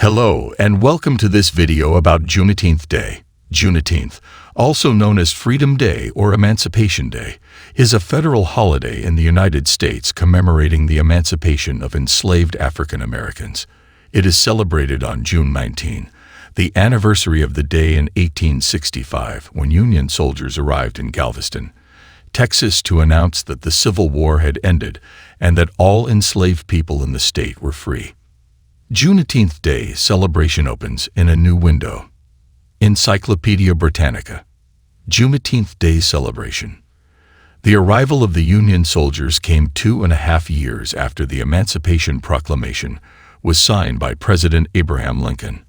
Hello, and welcome to this video about Juneteenth Day. Juneteenth, also known as Freedom Day or Emancipation Day, is a federal holiday in the United States commemorating the emancipation of enslaved African Americans. It is celebrated on June 19, the anniversary of the day in 1865 when Union soldiers arrived in Galveston, Texas, to announce that the Civil War had ended and that all enslaved people in the state were free. Juneteenth Day celebration opens in a new window. Encyclopedia Britannica. Juneteenth Day celebration. The arrival of the Union soldiers came 2.5 years after the Emancipation Proclamation was signed by President Abraham Lincoln.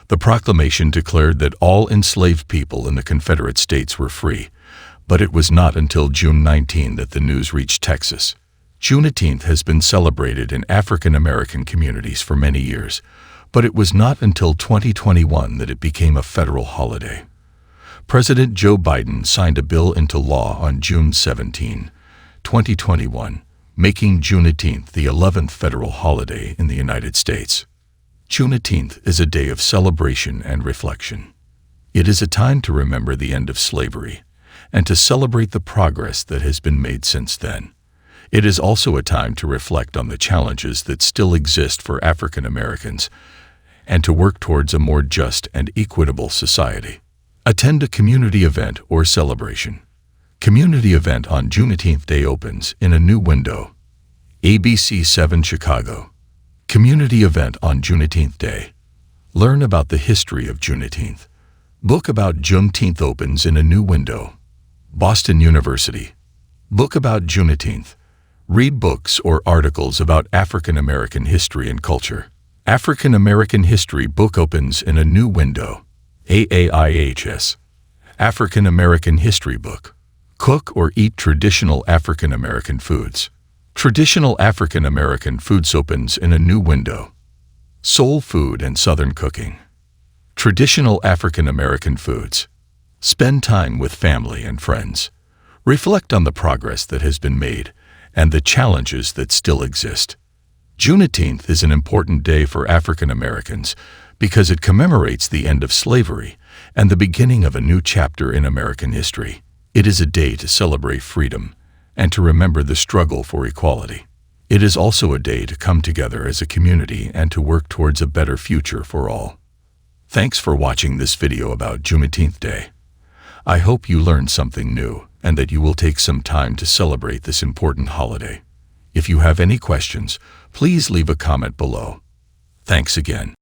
The proclamation declared that all enslaved people in the Confederate States were free, but it was not until June 19 that the news reached Texas. Juneteenth has been celebrated in African American communities for many years, but it was not until 2021 that it became a federal holiday. President Joe Biden signed a bill into law on June 17, 2021, making Juneteenth the 11th federal holiday in the United States. Juneteenth is a day of celebration and reflection. It is a time to remember the end of slavery and to celebrate the progress that has been made since then. It is also a time to reflect on the challenges that still exist for African Americans and to work towards a more just and equitable society. Attend a community event or celebration. Community event on Juneteenth Day opens in a new window. ABC 7 Chicago. Community event on Juneteenth Day. Learn about the history of Juneteenth. Book about Juneteenth opens in a new window. Boston University. Book about Juneteenth. Read books or articles about African American history and culture. African American History book opens in a new window. AAIHS. African American History book. Cook or eat traditional African American foods. Traditional African American foods opens in a new window. Soul Food and Southern Cooking. Traditional African American foods. Spend time with family and friends. Reflect on the progress that has been made and the challenges that still exist. Juneteenth is an important day for African Americans because it commemorates the end of slavery and the beginning of a new chapter in American history. It is a day to celebrate freedom and to remember the struggle for equality. It is also a day to come together as a community and to work towards a better future for all. Thanks for watching this video about Juneteenth Day. I hope you learned something new and that you will take some time to celebrate this important holiday. If you have any questions, please leave a comment below. Thanks again.